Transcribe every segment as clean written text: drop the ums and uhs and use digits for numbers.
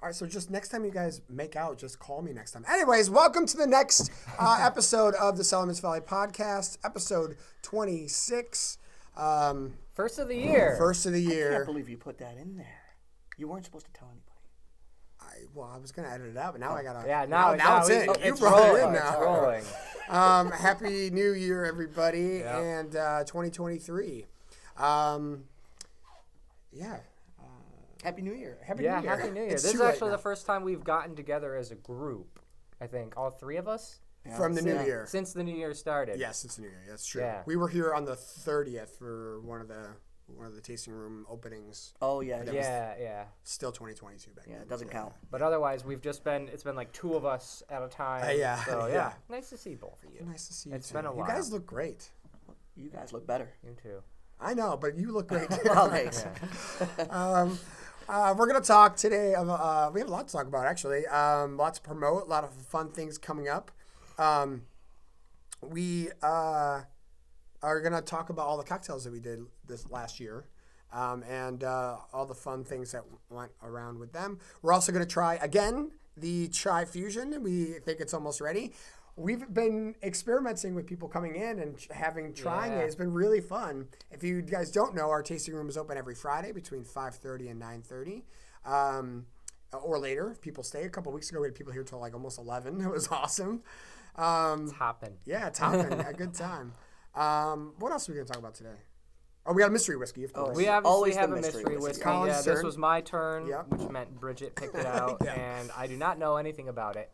All right, so just next time you guys make out, just call me next time. Anyways, welcome to the next episode of the Cellarmen's Folly podcast, episode 26. First of the year. First of the year. I can't believe you put that in there. You weren't supposed to tell anybody. I was going to edit it out, but now I got to. Yeah, now it's in. It's you brought rolling, it in now. It's rolling. Happy New Year, everybody, Yep. and 2023. Happy New Year. Happy New Year. Happy New Year. It's This is too late actually now. the first time we've gotten together as a group. I think all three of us From the New Year. since the New Year started. Yes, it's the New Year. That's true. Yeah. We were here on the 30th for one of the tasting room openings. Oh, yeah. Yeah. Still 2022 back then. Yeah, it doesn't count. But otherwise, it's been like two of us at a time. Yeah, So, yeah. Nice to see both of you. Nice to see you. It's too. been a while. You guys look great. You guys look better. You too. I know, but you look great. Well, thanks. We're going to talk today. We have a lot to talk about, actually. Lots to promote, a lot of fun things coming up. We are going to talk about all the cocktails that we did this last year and all the fun things that went around with them. We're also going to try, again, the Chai Fusion. We think it's almost ready. We've been experimenting with people coming in and trying it. It's been really fun. If you guys don't know, our tasting room is open every Friday between 5:30 and 9:30, or later. If people stay. A couple weeks ago, we had people here till like almost 11. It was awesome. It's hopping. Yeah, it's hopping. A good time. What else are we going to talk about today? Oh, we got a mystery whiskey, of course. We obviously Always have the a mystery mystery whiskey. whiskey. Colin's Yeah, this turn. was my turn, Yep. which meant Bridget picked it out, Yeah. and I do not know anything about it.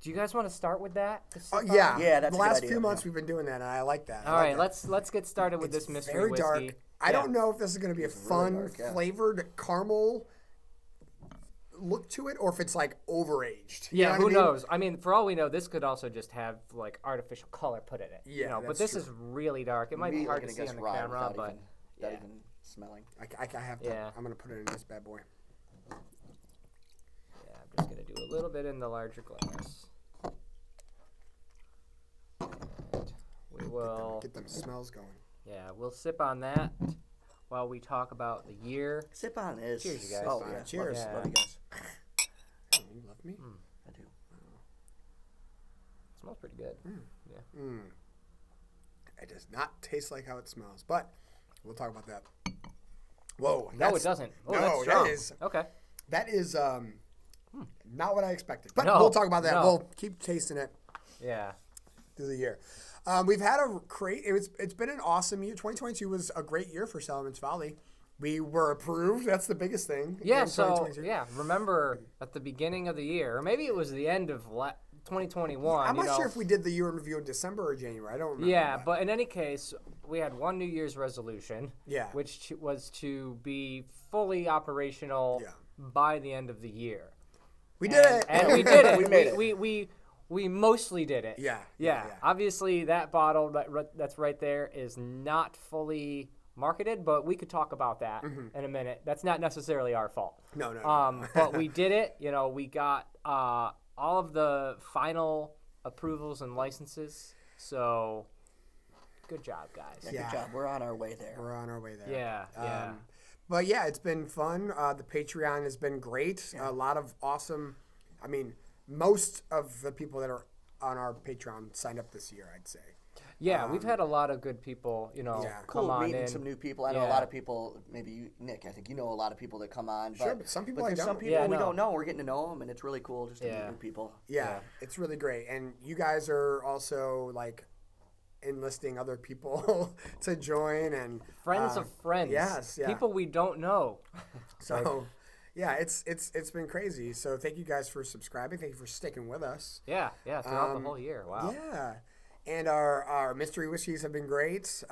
Do you guys want to start with that? Yeah. Yeah, that's the a good last idea, few months yeah. we've been doing that, and I like that. All right, let's get started with It's this mystery very whiskey. dark. I don't know if this is going to be a fun, dark, yeah. flavored caramel look to it, or if it's like overaged. You Yeah, know who what I mean? knows? I mean, for all we know, this could also just have like artificial color put in it. Yeah, but that's this true. is really dark. It might be hard to see on the camera, but without even smelling. I have to. Yeah. I'm going to put it in this bad boy. yeah, I'm just gonna do a little bit in the larger glass. And we will, Get them smells going. we'll sip on that while we talk about the year. Sip on this. Cheers, you guys. Oh, Sip on yeah. it. Cheers. Love, Yeah. love you guys. Oh, you love me? I do. It smells pretty good. It does not taste like how it smells, but we'll talk about that. Whoa. No, it doesn't. Oh, no, that's strong. that is Okay. that is not what I expected. But No, we'll talk about that. no. We'll keep tasting it Yeah. through the year. We've had it's been an awesome year. 2022 was a great year for Cellarmen's Folly. We were approved. That's the biggest thing. Yeah, in so 2022. remember at the beginning of the year, or maybe it was the end of 2021. I'm not sure if we did the year in review in December or January. I don't remember. Yeah, but in any case, we had one New Year's resolution. Yeah. Which was to be fully operational Yeah. by the end of the year. we did it. And we did it. We made it. We mostly did it. Yeah. Obviously, that bottle that's right there is not fully marketed, but we could talk about that in a minute. That's not necessarily our fault. No. But we did it. We got all of the final approvals and licenses. So, good job, guys. Yeah. Good job. We're on our way there. We're on our way there. Yeah. But yeah, it's been fun. The Patreon has been great. A lot of awesome. I mean, most of the people that are on our Patreon signed up this year, I'd say. Yeah, we've had a lot of good people, Yeah. come Cool on meeting in. some new people. I know a lot of people, maybe you, Nick, I think you know a lot of people that come on. Sure, but some people I there's don't. some people Yeah, I we know. don't know. We're getting to know them, and it's really cool just to Yeah. meet new people. Yeah, it's really great. And you guys are also like enlisting other people to join and Friends of friends. Yes, yeah. People we don't know. so yeah, it's been crazy. So thank you guys for subscribing. Thank you for sticking with us. Yeah, throughout the whole year. Wow. Yeah. And our mystery whiskeys have been great.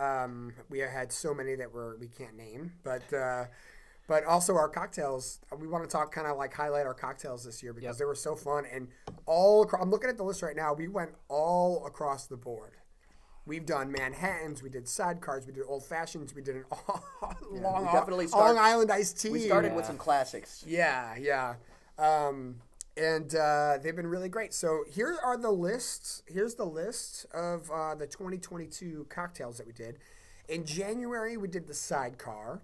We have had so many that we can't name, but also our cocktails. We want to talk kind of like highlight our cocktails this year because they were so fun and I'm looking at the list right now. We went all across the board. We've done Manhattans, we did sidecars, we did old fashions, we did an Long Island iced tea. We started with some classics. Yeah. And they've been really great. So here are the lists. Here's the list of the 2022 cocktails that we did. In January, we did the sidecar,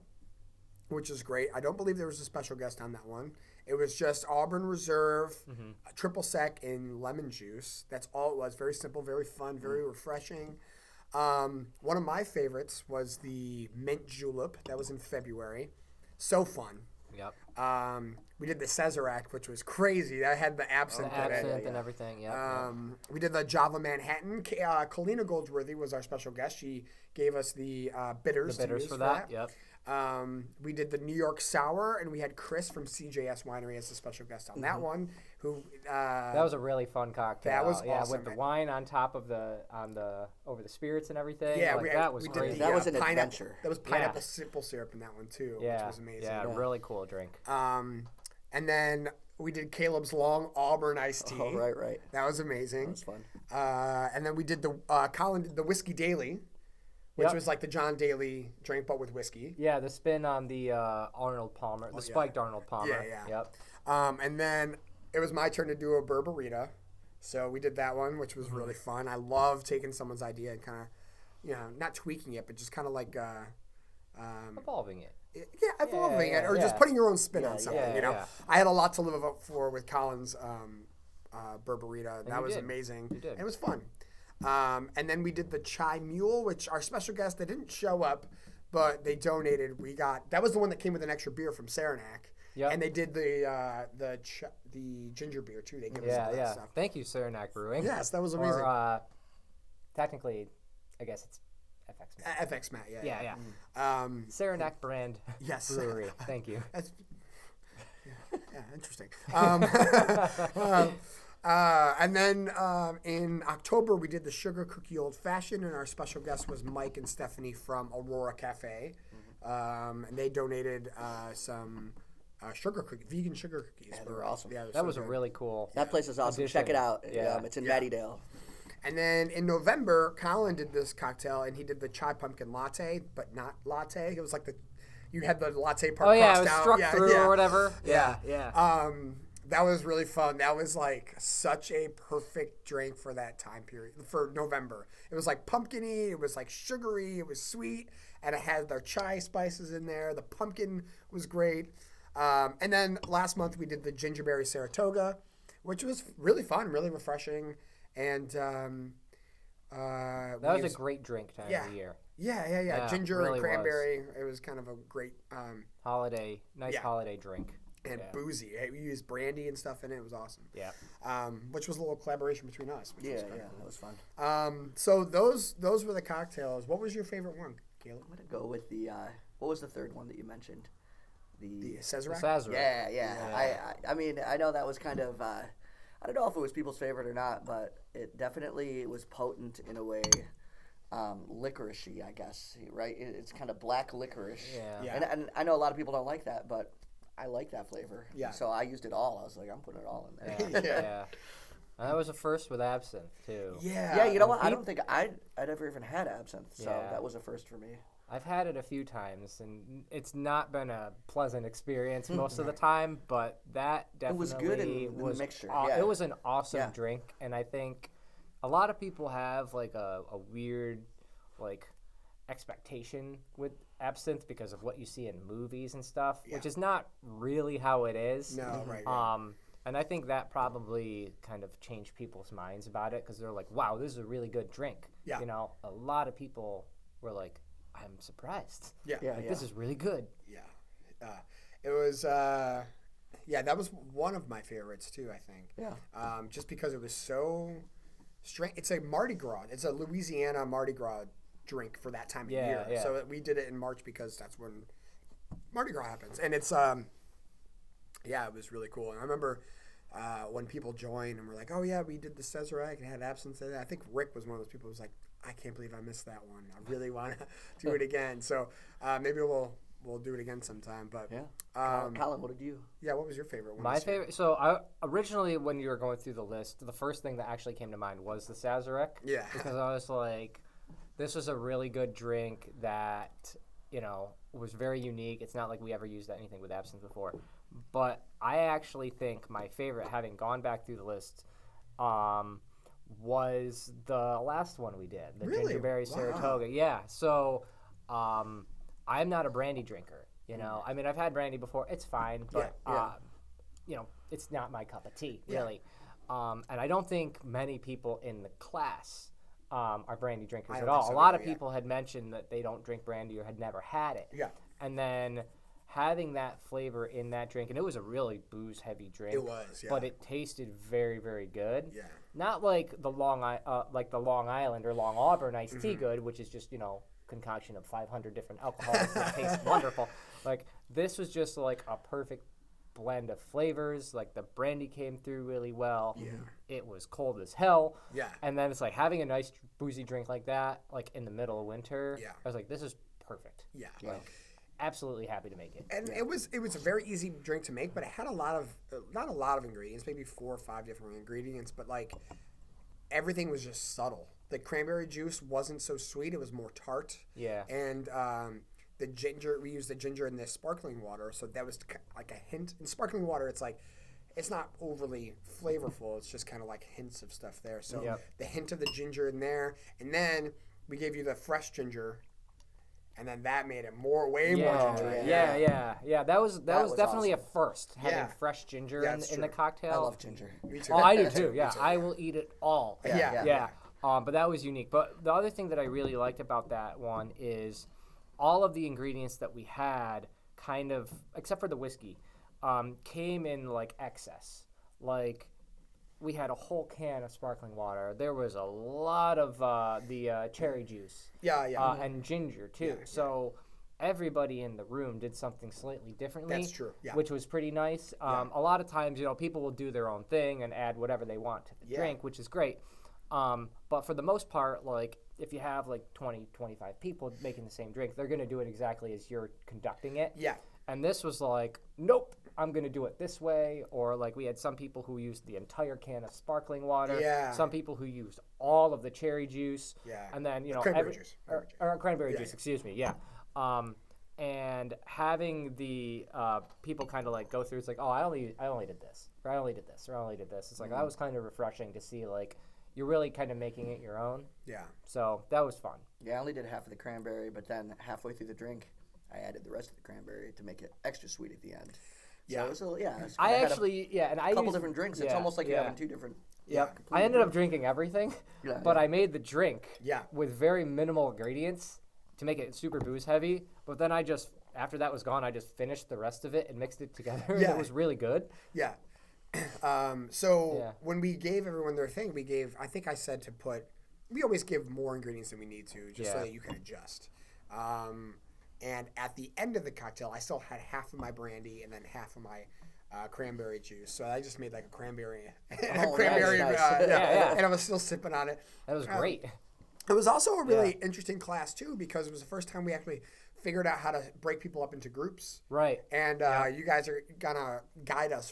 which is great. I don't believe there was a special guest on that one. It was just Auburn Reserve, a triple sec, and lemon juice. That's all it was. Very simple, very fun, very refreshing. One of my favorites was the mint julep. That was in February. So fun. Yep. We did the Cesarac, which was crazy. That had the absinthe The in it. absinthe and everything. Yep. We did the Java Manhattan. Kalina Goldsworthy was our special guest. She gave us the bitters. The bitters to use for that. Yep. We did the New York Sour, and we had Chris from CJS Winery as a special guest on that one. Who that was a really fun cocktail. That was awesome. with the wine on top of over the spirits and everything. Yeah, that was we crazy. did That was an pineapple, adventure. That was pineapple simple syrup in that one too, which was amazing. Yeah, really cool drink. And then we did Caleb's Long Auburn iced tea. Oh, right. That was amazing. That was fun. And then we did Colin did the Whiskey Daily, which was like the John Daly drink but with whiskey. Yeah, the spin on the Arnold Palmer, the spiked Arnold Palmer. Yeah. Yep. And then it was my turn to do a Burberita. So we did that one, which was really fun. I love taking someone's idea and kind of, not tweaking it, but just kind of like Evolving it. evolving it or yeah. just putting your own spin on something. yeah, you know, yeah. I had a lot to live up for with Colin's Burberita. That you was did. amazing. You did. It was fun. And then we did the Chai Mule, which our special guest, they didn't show up, but they donated. That was the one that came with an extra beer from Saranac. Yep. And they did the ginger beer too. They gave us all that stuff. Thank you, Saranac Brewing. Yes, that was amazing. Or technically, I guess it's FX Matt. FX Matt, Yeah. Saranac brand Yes. brewery. Thank you. That's interesting. And then in October, we did the Sugar Cookie Old Fashioned, and our special guest was Mike and Stephanie from Aurora Cafe. And they donated some vegan sugar cookies. Yeah, they were awesome. Yeah, That was a really cool. That place is awesome. Addition. Check it out. Yeah. It's in Mattydale. And then in November, Colin did this cocktail, and he did the chai pumpkin latte, but not latte. It was like you had the latte part Oh yeah, crossed it was out. struck Yeah, through yeah. or whatever. Yeah. That was really fun. That was like such a perfect drink for that time period, for November. It was like pumpkin-y, it was like sugary, it was sweet, and it had their chai spices in there. The pumpkin was great. And then last month we did the Gingerberry Saratoga, which was really fun, really refreshing. And That was a great drink time of the year. Yeah. Ginger really and cranberry. It was kind of a great Holiday drink. and boozy. We used brandy and stuff in it. It was awesome. Yeah. Which was a little collaboration between us. Which was Yeah, kinda cool. that was fun. So those were the cocktails. What was your favorite one, Caleb? I'm gonna go with the what was the third one that you mentioned? The Cesarac? Sazerac. Yeah. I mean, I know that was kind of I don't know if it was people's favorite or not, but it definitely was potent in a way. Licoricey, I guess, right? It's kind of black licorice. Yeah. And I know a lot of people don't like that, but I like that flavor. Yeah. So I used it all. I was like, I'm putting it all in there. Yeah. And that was a first with absinthe too. Yeah, you know what? I don't think I'd ever even had absinthe, so Yeah. that was a first for me. I've had it a few times, and it's not been a pleasant experience most of the time, but that definitely was good in the was mixture, aw- yeah. It was an awesome Yeah. drink, and I think a lot of people have like a weird like expectation with absinthe because of what you see in movies and stuff, which is not really how it is. No, right. And I think that probably kind of changed people's minds about it because they're like, wow, this is a really good drink. Yeah. You know, a lot of people were like, I'm surprised. Yeah. Like, this is really good. Yeah. It was, that was one of my favorites too, I think. Yeah. Just because it was so strange. It's a Mardi Gras. It's a Louisiana Mardi Gras drink for that time of year. Yeah. So we did it in March because that's when Mardi Gras happens. And it's, it was really cool. And I remember when people joined and were like, oh yeah, we did the Cesarac and had absinthe in it. I think Rick was one of those people who was like, I can't believe I missed that one. I really want to do it again. So maybe we'll do it again sometime. But Colin, what did you? Yeah, what was your favorite one? My favorite. So I originally, when you were going through the list, the first thing that actually came to mind was the Sazerac. Yeah. Because I was like, this was a really good drink that was very unique. It's not like we ever used anything with absinthe before. But I actually think my favorite, having gone back through the list, was the last one we did, the Really? Gingerberry Wow. Saratoga. Yeah. So I'm not a brandy drinker. You know, I mean, I've had brandy before. It's fine, but you know, it's not my cup of tea, really. And I don't think many people in the class are brandy drinkers at all. A lot of people had mentioned that they don't drink brandy or had never had it. Yeah. And then having that flavor in that drink, and it was a really booze-heavy drink. It was, yeah. But it tasted very, very good. Yeah. Not like the Long Island or Long Auburn iced tea good, which is just, you know, concoction of 500 different alcohols that tastes wonderful. Like, this was just like a perfect blend of flavors. Like, the brandy came through really well. Yeah. It was cold as hell. Yeah. And then it's like having a nice boozy drink like that, like in the middle of winter. Yeah. I was like, this is perfect. Yeah. Like, absolutely happy to make it. And it was a very easy drink to make, but it had a lot of not a lot of ingredients, maybe 4 or 5 different ingredients, but like everything was just subtle. The cranberry juice wasn't so sweet; it was more tart. Yeah. And the ginger, we used the ginger in the sparkling water, so that was like a hint. In sparkling water, it's like it's not overly flavorful; it's just kind of like hints of stuff there. So the hint of the ginger in there, and then we gave you the fresh ginger. And then that made it way more ginger. Yeah. That was definitely awesome. a first, having fresh ginger in the cocktail. I love ginger. Me too. Oh, I do too. Yeah, I will eat it all. Yeah. But that was unique. But the other thing that I really liked about that one is all of the ingredients that we had, kind of, except for the whiskey, came in like excess. Like, we had a whole can of sparkling water. There was a lot of the cherry juice. And ginger too. So everybody in the room did something slightly differently. That's true. Yeah. Which was pretty nice. A lot of times, you know, people will do their own thing and add whatever they want to the drink, which is great. But for the most part, like, if you have like 20, 25 people making the same drink, they're going to do it exactly as you're conducting it. Yeah. And this was like, nope, I'm going to do it this way. Or like we had some people who used the entire can of sparkling water. Yeah. Some people who used all of the cherry juice. Yeah. And then, you know, cranberry juice. Or cranberry juice, excuse me. Yeah. And having the people kind of like go through, it's like, oh, I only did this, or I only did this, or I only did this. It's like, that was kind of refreshing to see, like, you're really kind of making it your own. Yeah. So that was fun. Yeah, I only did half of the cranberry, but then halfway through the drink, I added the rest of the cranberry to make it extra sweet at the end. Yeah. So it was, I actually, and I couple used, different drinks. It's almost like you're having two different. Yep. I ended up drinking everything, but I made the drink with very minimal ingredients to make it super booze heavy. But then after that was gone, I just finished the rest of it and mixed it together. And it was really good. Yeah. When we gave everyone their thing, I think I said we always give more ingredients than we need to, just so that you can adjust. And at the end of the cocktail, I still had half of my brandy and then half of my cranberry juice. So I just made like a cranberry, Nice. And I was still sipping on it. That was great. It was also a really interesting class too, because it was the first time we actually figured out how to break people up into groups. Right. And you guys are gonna guide us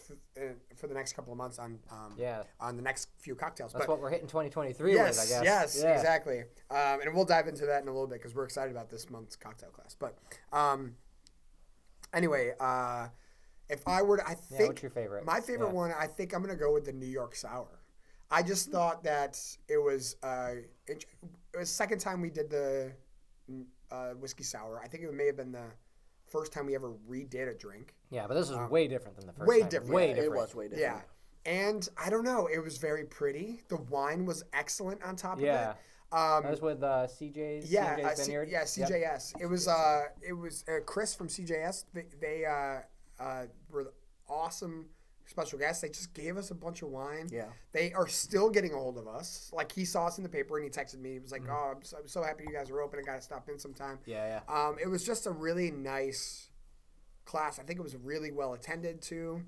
for the next couple of months on the next few cocktails. That's what we're hitting 2023 with, I guess. Yes, exactly. And we'll dive into that in a little bit because we're excited about this month's cocktail class. But anyway, if I were to, I think what's your favorite? My favorite one, I think I'm gonna go with the New York Sour. I just thought that it was the second time we did the whiskey sour. I think it may have been the first time we ever redid a drink. Yeah, but this was way different than the first way time. Different. Way different. It was way different. Yeah. And I don't know, it was very pretty. The wine was excellent on top of it. That was with CJ's Vineyard. CJS. Yep. It was Chris from CJS. They were awesome special guests. They just gave us a bunch of wine. Yeah. They are still getting a hold of us. Like, he saw us in the paper and he texted me. He was like, "Oh, I'm so happy you guys are open. I got to stop in sometime." Yeah. It was just a really nice class. I think it was really well attended too.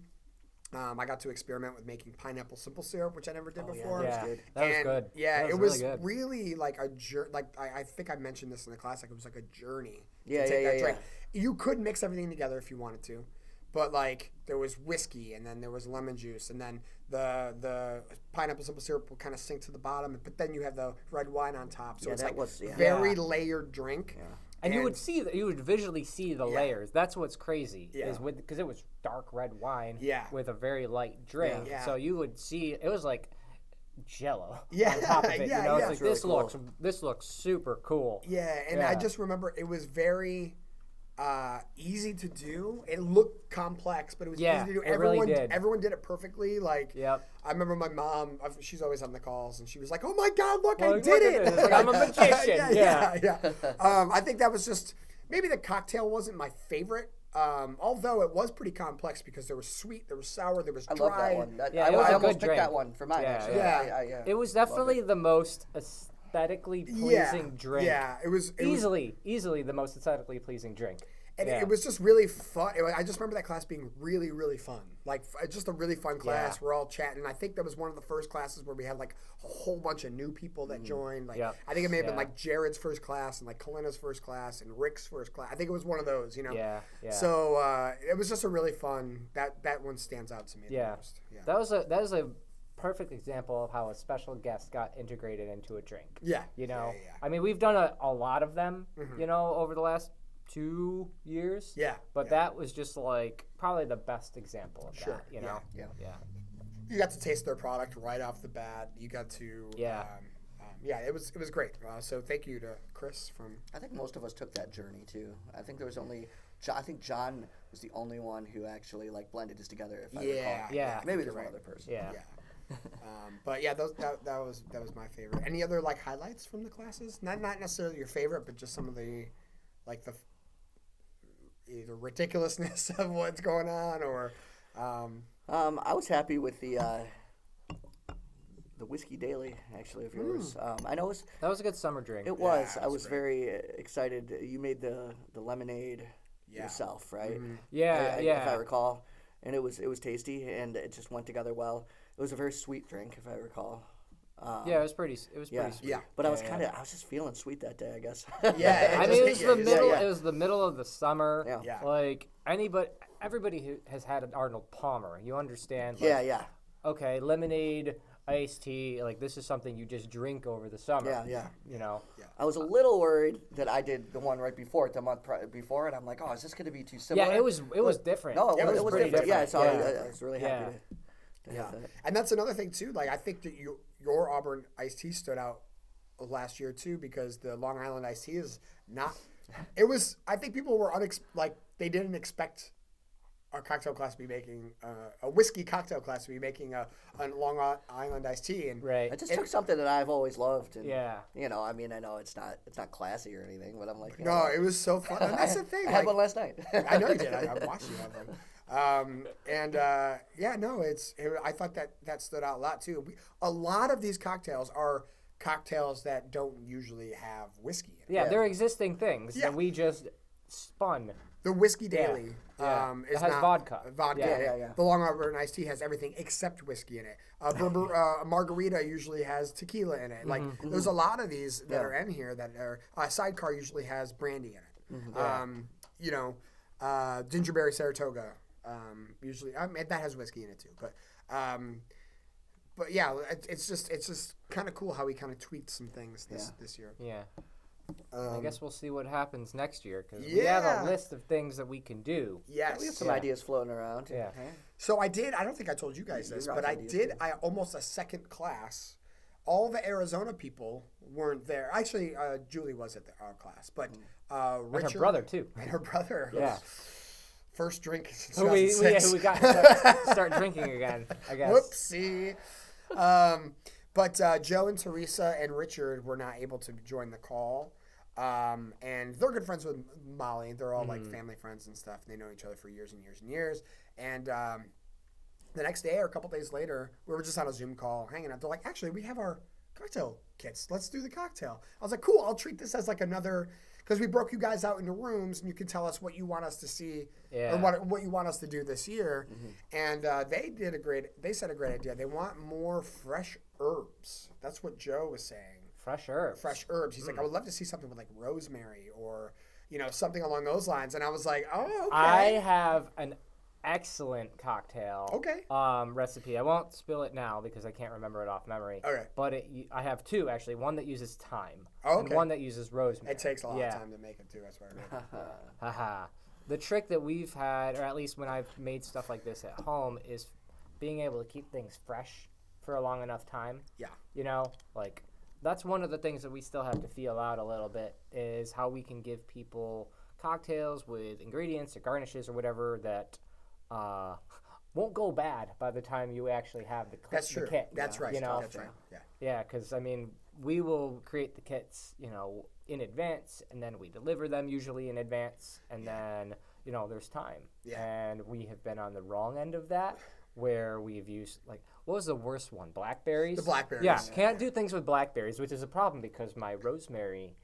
I got to experiment with making pineapple simple syrup, which I never did before. Yeah, that was good. Yeah, that it was really, good. Really like a journey. Like, I think I mentioned this in the class. Like, it was like a journey. Yeah. You could mix everything together if you wanted to, but like there was whiskey and then there was lemon juice and then the pineapple simple syrup will kind of sink to the bottom, but then you have the red wine on top. So it's like very layered drink. Yeah. And you would visually see the layers. That's what's crazy is because it was dark red wine with a very light drink. Yeah. So you would see it was like Jello on top of it. You know, it's like really this looks super cool. Yeah, and I just remember it was very easy to do. It looked complex, but it was Yeah, easy to do. it really did. Everyone did it perfectly. Like, Yep. I remember my mom. She's always on the calls, and she was like, "Oh my God, look, I Like, did look it! at this. Like, I'm a magician. yeah. I think that was just maybe the cocktail wasn't my favorite. Although it was pretty complex because there was sweet, there was sour, there was I dry. love that one. Yeah, it was I a almost good picked drink. that one for mine. Yeah, Actually. yeah. It was definitely the most aesthetically pleasing drink. Yeah, it was Easily the most aesthetically pleasing drink. And Yeah. it was just really fun. I just remember that class being really, really fun. Like, just a really fun class. Yeah. We're all chatting. I think that was one of the first classes where we had, like, a whole bunch of new people that joined. Like, Yep. I think it may have been, Yeah. like, Jared's first class and, like, Kalina's first class and Rick's first class. I think it was one of those, you know? Yeah. So, it was just a really fun, that one stands out to me the Yeah. most. Yeah. That was a perfect example of how a special guest got integrated into a drink. Yeah. You know, Yeah. I mean, we've done a lot of them, you know, over the last 2 years. Yeah. But that was just like probably the best example of Sure. that, you know? Yeah. You got to taste their product right off the bat. You got to, Yeah. it was great. So thank you to Chris from. I think most of us took that journey too. I think there was only. I think John was the only one who actually like blended this together. If I recall. Yeah. Maybe You're there's one right. other person. Yeah. But yeah, that was my favorite. Any other like highlights from the classes? Not necessarily your favorite, but just some of the like the either ridiculousness of what's going on or. I was happy with the whiskey daily actually of yours. I know That was a good summer drink. it was. it I was was very excited. You made the lemonade yourself, right? Yeah, If I recall, and it was tasty and it just went together well. It was a very sweet drink, if I recall. Yeah, it was pretty sweet. Yeah. But I was just feeling sweet that day, I guess. Yeah, I it mean, it just was hit the you. middle. Yeah. It was the middle of the summer. Yeah. Yeah. Like everybody who has had an Arnold Palmer, you understand. Like, yeah. Okay, lemonade, iced tea. Like this is something you just drink over the summer. Yeah. You know. I was a little worried that I did the one right before it, the month before, and I'm like, oh, is this going to be too similar? Yeah, it was different. No, It was was pretty different. Yeah, different. so Yeah. I was really happy to Yeah, have that. and that's another thing too. Like I think that your Auburn iced tea stood out last year too because the Long Island iced tea is not. It was. I think people were they didn't expect a cocktail class to be making a whiskey cocktail class to be making a Long Island iced tea and Right. I just took something that I've always loved, and Yeah. you know, I mean, I know it's not classy or anything, but I'm like, you no, know, it was so fun. And that's the thing. I had like- one last night. I know you did. I watched you have one. I thought that stood out a lot too. A lot of these cocktails are cocktails that don't usually have whiskey in it. Yeah, they're existing things Yeah. that we just spun. The whiskey daily Yeah. is It has not vodka. Vodka. Yeah. Yeah. The Long Island iced tea has everything except whiskey in it. A margarita usually has tequila in it. Like there's a lot of these that are in here that are. Sidecar usually has brandy in it. Gingerberry Saratoga. Usually, that has whiskey in it too. But yeah, it's just kind of cool how we kind of tweaked some things this year. Yeah. I guess we'll see what happens next year because we have Yeah. a list of things that we can do. Yes. We have some ideas floating around. Yeah. So I don't think I told you guys this, Your but I ideas did, too. almost a second class. All the Arizona people weren't there. Actually, Julie was at our class, but And Richard. her brother too. And her brother. Yeah. First drink since Who we 2006. got to start drinking again, I guess. Whoopsie. But Joe and Teresa and Richard were not able to join the call. And they're good friends with Molly. They're all like family friends and stuff. They know each other for years and years and years. And the next day or a couple days later, we were just on a Zoom call hanging out. They're like, actually, we have our cocktail kits. Let's do the cocktail. I was like, cool. I'll treat this as like another, because we broke you guys out into rooms and you can tell us what you want us to see or what you want us to do this year. And they said a great idea. They want more fresh herbs. That's what Joe was saying. Fresh herbs. Fresh herbs. He's like, I would love to see something with like rosemary or, something along those lines. And I was like, oh, okay. I have an excellent cocktail recipe. I won't spill it now because I can't remember it off memory. Okay. But I have two actually. One that uses thyme and Okay. one that uses rosemary. It takes a lot of time to make it too. That's what I mean. Haha. The trick that we've had, or at least when I've made stuff like this at home, is being able to keep things fresh for a long enough time. Yeah. That's one of the things that we still have to feel out a little bit is how we can give people cocktails with ingredients or garnishes or whatever that won't go bad by the time you actually have the That's the true. kit. That's right. You know? That's right. Yeah. Yeah, because I mean, we will create the kits, in advance, and then we deliver them usually in advance, and then there's time. Yeah. And we have been on the wrong end of that, where we've used what was the worst one? Blackberries. The blackberries. Yeah, can't do things with blackberries, which is a problem because my rosemary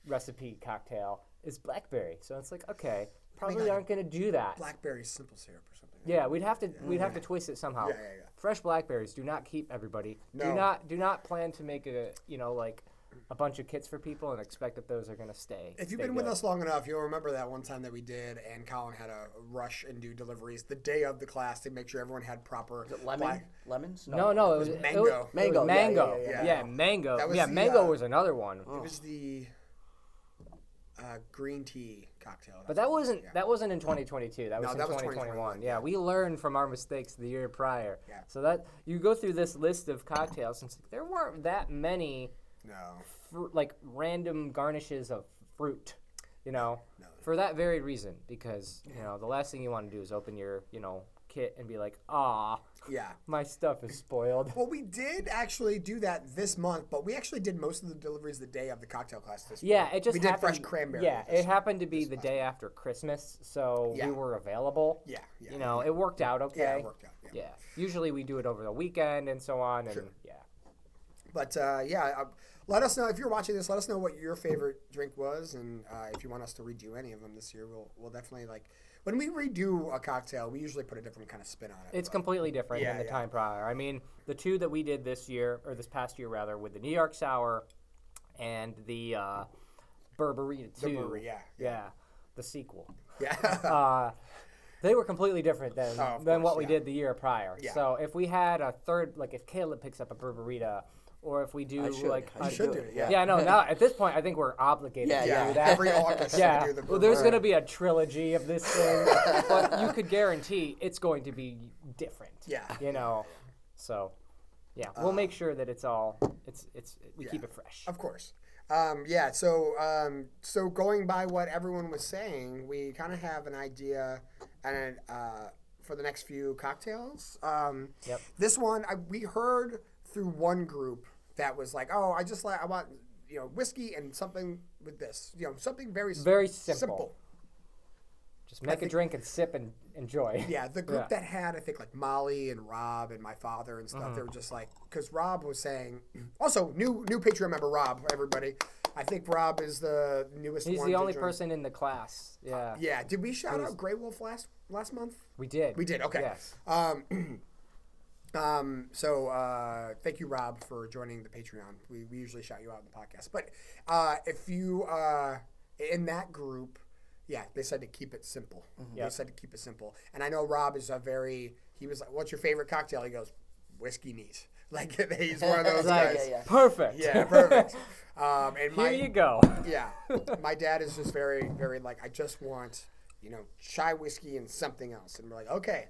recipe cocktail is blackberry. So it's like, okay, probably aren't gonna do that. Blackberry simple syrup or something. Yeah, we'd have to twist it somehow. Yeah. Fresh blackberries do not keep everybody. No. Do not plan to make a bunch of kits for people and expect that those are gonna stay. If you've been with us long enough, you'll remember that one time that we did, and Colin had a rush and do deliveries the day of the class to make sure everyone had proper. Is it lemons? No, it was mango. Mango, yeah, mango. yeah. Mango. That was Yeah, the, mango was another one. It was the green tea cocktail. But that wasn't in 2022. That was No, in that was 2021. Yeah, we learned from our mistakes the year prior. Yeah. So that you go through this list of cocktails, and there weren't that many random garnishes of fruit, for that very reason. Because the last thing you want to do is open your kit and be like, Yeah. my stuff is spoiled. Well, we did actually do that this month, but we actually did most of the deliveries the day of the cocktail class this Yeah, month. it just we did happened, fresh cranberry. Yeah, it happened to be the day after Christmas, so Yeah. we were available. Yeah. It worked out okay. Yeah, it worked out. Yeah. Usually we do it over the weekend and so on, and Sure. yeah. But let us know if you're watching this. Let us know what your favorite drink was, and if you want us to redo any of them this year, we'll definitely when we redo a cocktail, we usually put a different kind of spin on it. It's completely different than the Yeah. time prior. I mean, the two that we did this past year rather, with the New York Sour and the Burberita The 2. brewery, yeah. The sequel. Yeah. They were completely different than Of what course, we yeah. did the year prior. Yeah. So if we had a third, if Caleb picks up a Burberita, or if we do I should do it, Yeah, no, now at this point I think we're obligated to Yeah. do that. Every August Yeah, we do the well, there's brewery. going to be a trilogy of this thing, but you could guarantee it's going to be different. Yeah. So, yeah, we'll make sure that we keep it fresh. Of course. So going by what everyone was saying, we kind of have an idea and for the next few cocktails. Yep. This one we heard through one group that was like, "Oh, I want whiskey and something with this, something very simple. Just make a drink and sip and enjoy. Yeah, the group that had, I think, like Molly and Rob and my father and stuff, they were just like, because Rob was saying, also, new Patreon member, Rob, everybody. I think Rob is the newest one. He's the only person in the class. Yeah. Yeah. Did we shout out Grey Wolf last month? We did. We did, okay. Yes. So thank you, Rob, for joining the Patreon. We usually shout you out in the podcast. But if you, in that group, yeah, they said to keep it simple. They said to keep it simple. And I know Rob is he was like, what's your favorite cocktail? He goes, whiskey neat. Like, he's one of those guys. Yeah. Perfect. Yeah, perfect. And Here you go. Yeah. My dad is just very, very I just want, chai whiskey and something else. And we're like, okay,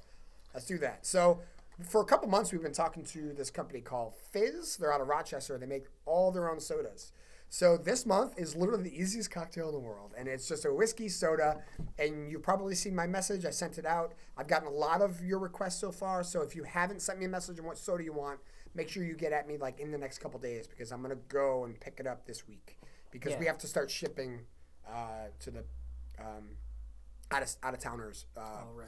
let's do that. So for a couple months, we've been talking to this company called Fizz. They're out of Rochester. They make all their own sodas. So this month is literally the easiest cocktail in the world. And it's just a whiskey soda. And you've probably seen my message. I sent it out. I've gotten a lot of your requests so far. So if you haven't sent me a message on what soda you want, make sure you get at me in the next couple days, because I'm going to go and pick it up this week. Because we have to start shipping to the out-of-towners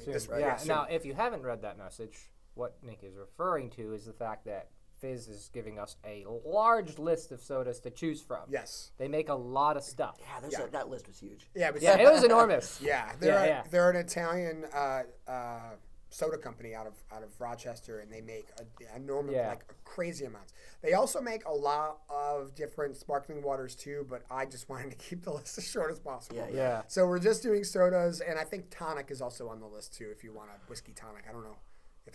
this week. Yeah. Soon. Now, if you haven't read that message, what Nick is referring to is the fact that Fizz is giving us a large list of sodas to choose from. Yes. They make a lot of stuff. Yeah, that list was huge. Yeah, It was enormous. Yeah, they're an Italian soda company out of Rochester, and they make enormous, crazy amounts. They also make a lot of different sparkling waters too, but I just wanted to keep the list as short as possible. Yeah. So we're just doing sodas, and I think tonic is also on the list too. If you want a whiskey tonic, I don't know if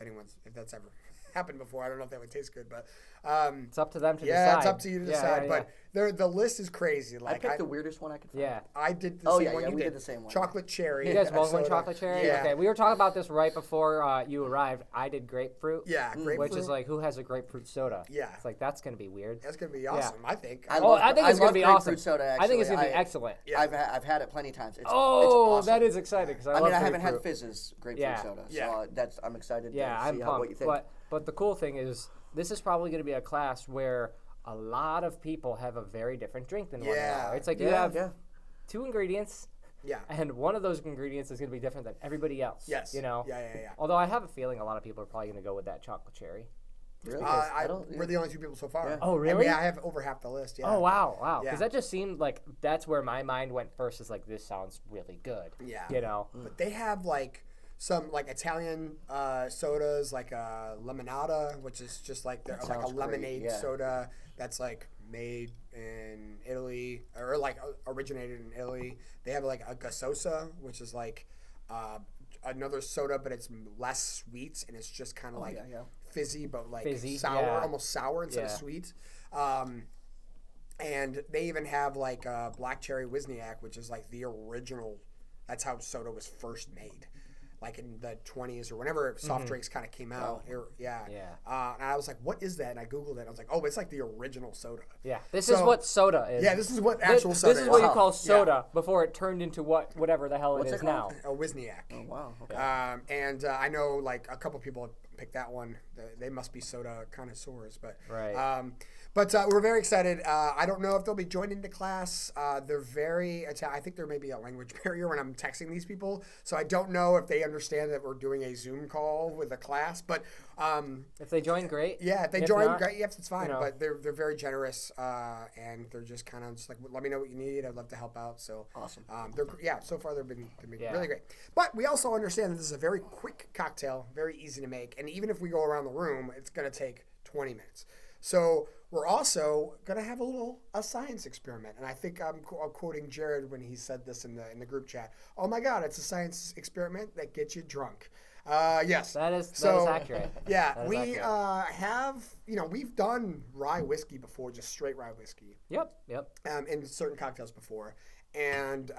that's ever happened before. I don't know if that would taste good, but it's up to them to decide. Yeah, it's up to you to decide. Yeah. But the list is crazy. I Like picked the weirdest one I could find. Yeah. I did the Oh, same yeah, one yeah, you we did. did the same one. Chocolate cherry. You guys both went soda. chocolate cherry? Yeah. Okay, we were talking about this right before you arrived. I did grapefruit. Yeah, grapefruit. Which is like, who has a grapefruit soda? Yeah. It's like, that's going to be weird. That's gonna be awesome. I think. I I think it's going to love be grapefruit awesome. soda, I think it's actually. going to be excellent. Yeah. I've had it plenty of times. It's Oh, awesome. that is exciting because I I love mean, I haven't grapefruit. had Fizz's grapefruit Yeah. soda, so Yeah. I'm excited Yeah, to I'm see pumped. what you think. But the cool thing is, this is probably going to be a class where a lot of people have a very different drink than one Yeah. another. It's like you Yeah, have yeah. 2 ingredients, Yeah. and one of those ingredients is going to be different than everybody else. Yes. You know? Yeah. Although I have a feeling a lot of people are probably going to go with that chocolate cherry. Really? We're the only 2 people so far. Yeah. Oh, And really? I have over half the list. Yeah. Oh, wow. Yeah. Because that just seemed like that's where my mind went first, is like, this sounds really good. Yeah. You know? But they have like some like Italian sodas, like lemonada, which is just like they're like a sounds great, lemonade yeah. soda that's like made in Italy or like originated in Italy. They have like a gasosa, which is like another soda, but it's less sweet and it's just kind of like yeah. fizzy, but like Fizzy, sour, yeah. almost sour instead of Yeah. sweet. And they even have like black cherry Wisniak, which is like the original. That's how soda was first made, like in the 20s or whenever soft drinks kind of came out. Yeah. And I was like, "What is that?" And I googled it. I was like, "Oh, it's like the original soda." Yeah. This So- is what soda is. Yeah, this is what actual soda This is is. what you Wow. call soda before it turned into whatever the hell What's it it is now. called? A Wisniak. Oh, wow. Okay. And I know like a couple people picked that one. They must be soda connoisseurs, but Right. But we're very excited. I don't know if they'll be joining the class. They're very I think there may be a language barrier when I'm texting these people, so I don't know if they understand that we're doing a Zoom call with a class. But If they join, great. yeah, if they If join, not, great. Yes, it's fine. you know. But they're very generous, and they're just kind of just like, let me know what you need. I'd love to help out. So Awesome. So far they've been Yeah. really great. But we also understand that this is a very quick cocktail, very easy to make, and even if we go around the room, it's going to take 20 minutes. So we're also going to have a science experiment, and I think I'm quoting Jared when he said this in the group chat. Oh my God, it's a science experiment that gets you drunk. Yes, That is So, accurate. Yeah, That is we accurate. have we've done rye whiskey before, just straight rye whiskey, Yep. in certain cocktails before, and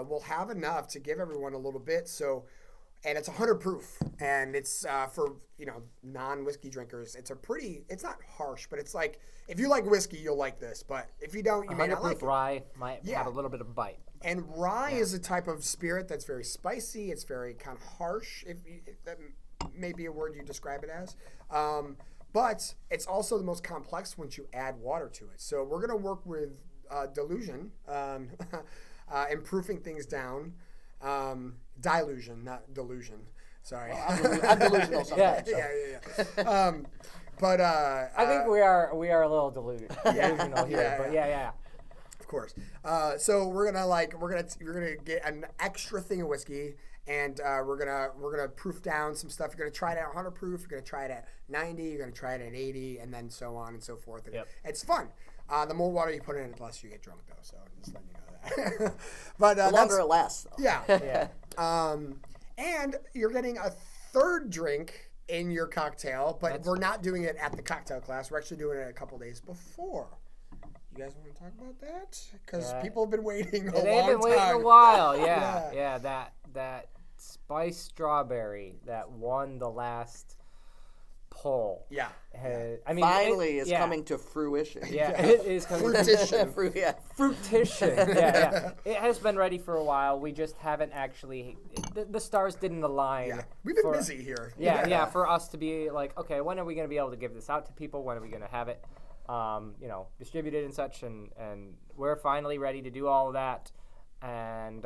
we'll have enough to give everyone a little bit. So. And it's 100 proof, and it's for non-whiskey drinkers. It's not harsh, but it's like if you like whiskey, you'll like this. But if you don't, you may 100 not like proof it. rye might Yeah. have a little bit of bite. And rye is a type of spirit that's very spicy. It's very kind of harsh. If that may be a word you describe it as. But it's also the most complex once you add water to it. So we're going to work with dilution and proofing things down. Dilution, not delusion. Sorry. I'm delusional sometimes. so. Yeah. But I think we are a little delusional here, Yeah, but yeah. yeah. Of course. So we're gonna get an extra thing of whiskey, and we're gonna proof down some stuff. You're gonna try it at 100 proof. You're gonna try it at 90. You're gonna try it at 80, and then so on and so forth. And Yep. It's fun. The more water you put in it, the less you get drunk, though. So just letting you know that. But The longer it lasts, though. yeah. Yeah. And you're getting a third drink in your cocktail, but we're not doing it at the cocktail class. We're actually doing it a couple days before. You guys want to talk about that? Because people have been waiting a long time. They've been waiting a while. Yeah. That spiced strawberry that won the last poll. Yeah. I mean, Finally, it's is coming to fruition. Yeah, it is coming. Fruition. Fruition. Yeah. It has been ready for a while. We just haven't actually. The stars didn't align. Yeah. We've been for- busy here. Yeah, for us to be like, okay, when are we going to be able to give this out to people? When are we going to have it, distributed and such? And we're finally ready to do all of that. And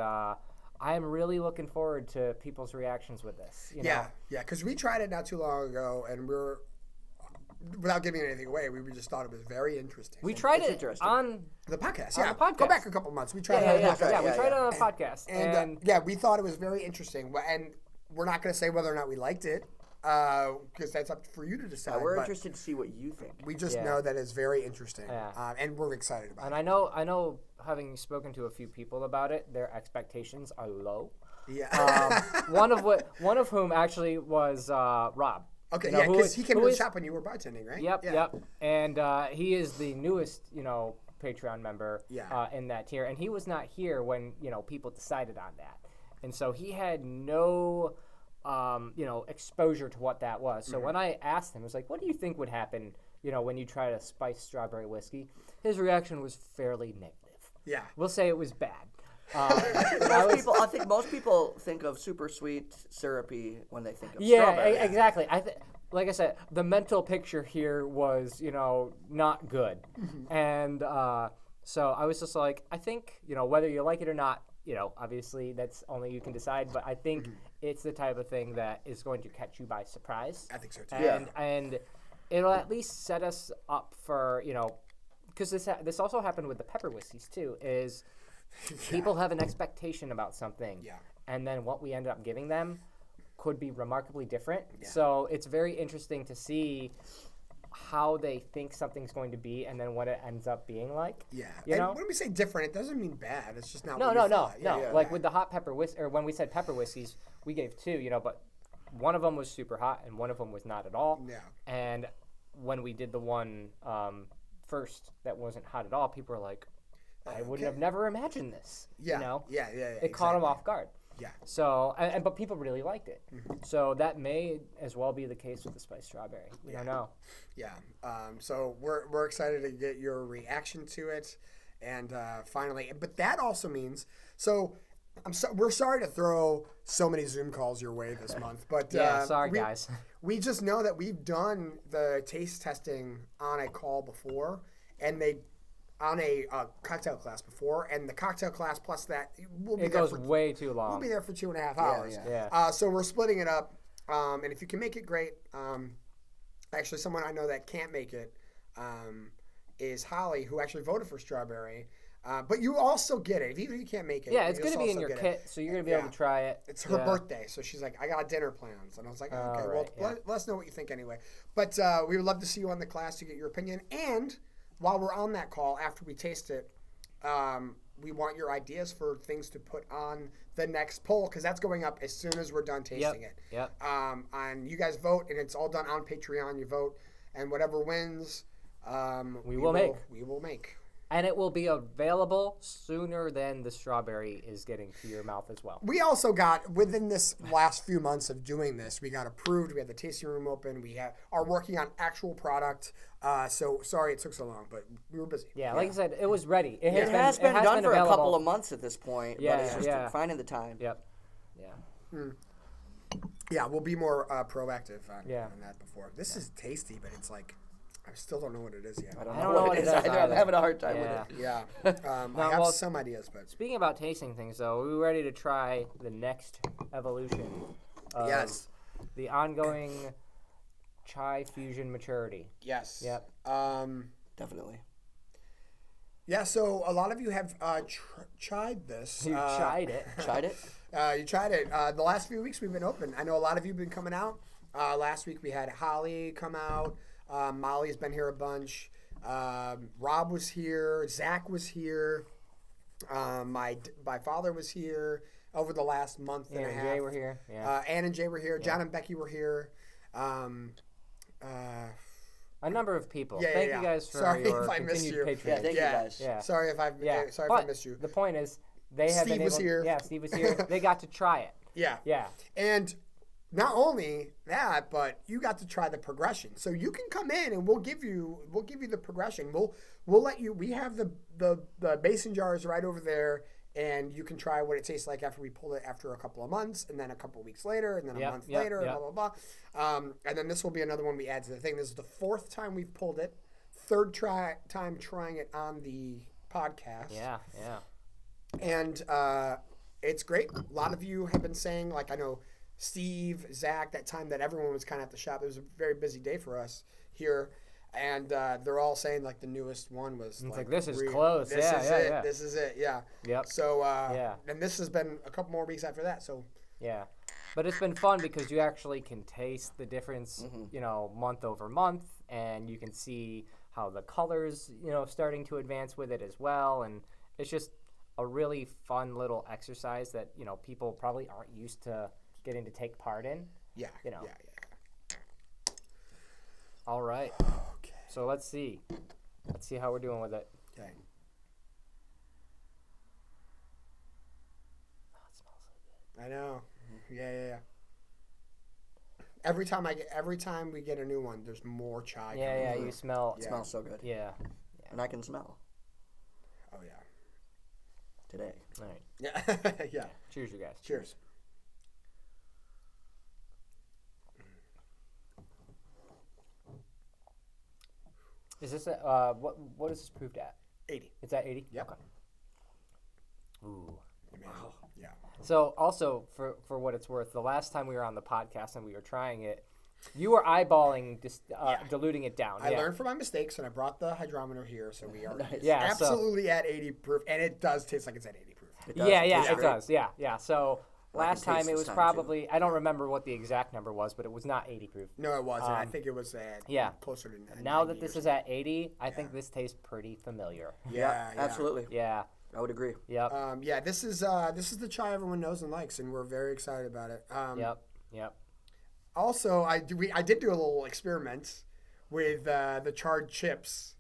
I am really looking forward to people's reactions with this. You know? Yeah, because we tried it not too long ago, and without giving anything away, we just thought it was very interesting. We tried It's it interesting. on. The podcast, On yeah. the podcast. Go back a couple months. We tried it on the Yeah, podcast. we tried it on a podcast. And we thought it was very interesting. And we're not going to say whether or not we liked it, because that's up for you to decide. We're but interested to see what you think. We just Yeah. know that it's very interesting, Yeah. and we're excited about And it. I know, having spoken to a few people about it, their expectations are low. Yeah. One of whom actually was Rob. Okay, You know, yeah, who because is- he came who to the is- shop when you were bartending, right? Yep. And he is the newest, Patreon member Yeah. in that tier, and he was not here when people decided on that, and so he had no exposure to what that was. So when I asked him, I was like, "What do you think would happen, when you try to spice strawberry whiskey?" His reaction was fairly negative. Yeah. We'll say it was bad. I think most people think of super sweet, syrupy when they think of Yeah, strawberry. exactly. Like I said, the mental picture here was, not good. And so I was just like, I think, whether you like it or not, obviously that's only you can decide. But I think it's the type of thing that is going to catch you by surprise. I think so too. And it'll at least set us up for, because this also happened with the pepper whiskeys too, is people have an expectation about something. Yeah. And then what we end up giving them could be remarkably different. Yeah. So it's very interesting to see how they think something's going to be and then what it ends up being like. Yeah. You know? When we say different, it doesn't mean bad. It's just not No. what you thought. Yeah. Like with the hot pepper whiskey, or when we said pepper whiskeys, we gave two, but one of them was super hot and one of them was not at all. Yeah. And when we did the one first that wasn't hot at all, people were like, I wouldn't have never imagined this. Yeah. Yeah. It caught them off guard. Yeah. So, but people really liked it. So that may as well be the case with the spiced strawberry. We don't know. Yeah. So we're excited to get your reaction to it, and finally, but that also means we're sorry to throw so many Zoom calls your way this month, but sorry guys. We just know that we've done the taste testing on a call before, and on a cocktail class before, and the cocktail class plus that It goes way too long. We'll be there for 2.5 hours. Yeah. So we're splitting it up, and if you can make it, great. Actually, someone I know that can't make it is Holly, who actually voted for strawberry. But you also get it. Even if you can't make it. Yeah, it's you going to be in also your get kit, so you're going to be able to try it. It's her birthday, so she's like, I got dinner plans. And I was like, okay, right, let us know what you think anyway. But we would love to see you on the class to get your opinion. And while we're on that call, after we taste it, we want your ideas for things to put on the next poll, because that's going up as soon as we're done tasting it. Yep. And you guys vote, and it's all done on Patreon. You vote, and whatever wins, we will make. And it will be available sooner than the strawberry is getting to your mouth as well. We also got, within this last few months of doing this, we got approved. We had the tasting room open. We are working on actual product. So sorry it took so long, but we were busy. Yeah, like I said, it was ready. It has been done for available. a couple of months at this point, Yeah, but it's just yeah. finding the time. Yep. Yeah. Yeah, we'll be more proactive on that before. This is tasty, but it's like, I still don't know what it is yet. I don't I know don't know what it is what it is either. I'm either. having a hard time Yeah. with it. Yeah. No, I have well, some ideas, but Speaking about tasting things, though, are we ready to try the next evolution of yes. the ongoing chai fusion maturity? Yes. Yep. Definitely. Yeah, so a lot of you have tried this. You tried it. Tried it? You tried it. The last few weeks we've been open. I know a lot of you have been coming out. Last week we had Holly come out. Molly's been here a bunch. Rob was here. Zach was here. My father was here over the last month and a half. Jay were here. Yeah. Ann and Jay were here. John and Becky were here. A number of people. Yeah, Thank yeah, you guys for Sorry your if I missed continued you. patronage. Yeah, thank you guys. Yeah. Sorry if I But missed you. the point is, they have Steve been was able. here. Yeah, Steve was here. They got to try it. Yeah. Yeah. And not only that, but you got to try the progression. So you can come in and we'll give you the progression. We'll let you. We have the mason jars right over there, and you can try what it tastes like after we pull it after a couple of months, and then a couple of weeks later, and then a month later, and blah blah blah. And then this will be another one we add to the thing. This is the 4th time we've pulled it, 3rd time trying it on the podcast. Yeah. Yeah. And it's great. A lot of you have been saying, like, I know Steve, Zach, that time that everyone was kind of at the shop. It was a very busy day for us here. And they're all saying, like, the newest one was It's like this is close. This Yeah, is yeah, it. yeah. This is it. Yeah. Yep. So, and this has been a couple more weeks after that. So, Yeah. But it's been fun because you actually can taste the difference, month over month, and you can see how the colors, starting to advance with it as well. And it's just a really fun little exercise that, people probably aren't used to getting to take part in. yeah. Yeah. Yeah. All right. Okay. So let's see. Let's see how we're doing with it. Okay. I know. Yeah. Every time we get a new one, there's more chai. Yeah. coming You through. smell. It smells so good. Yeah. And I can smell Oh yeah. today. All right. Yeah. Yeah. Cheers, you guys. Cheers. Is this a what is this proved at? 80. It's at 80. Yep. Okay. Ooh. Wow. Yeah. So also for what it's worth, the last time we were on the podcast and we were trying it, you were eyeballing diluting it down. I learned from my mistakes, and I brought the hydrometer here, so we are Yeah, so- absolutely at 80 proof, and it does taste like it's at 80 proof. It does. Yeah, Tastes it great. does. Yeah. So Well, I can last time taste it this was time, probably I don't remember what the exact number was, but it was not 80 proof. No, it wasn't. I think it was closer to 90. Now that this is at 80, I think this tastes pretty familiar. Yeah, Absolutely. Yeah. I would agree. Yep. This is the chai everyone knows and likes, and we're very excited about it. Yep. Also, I did do a little experiment with the charred chips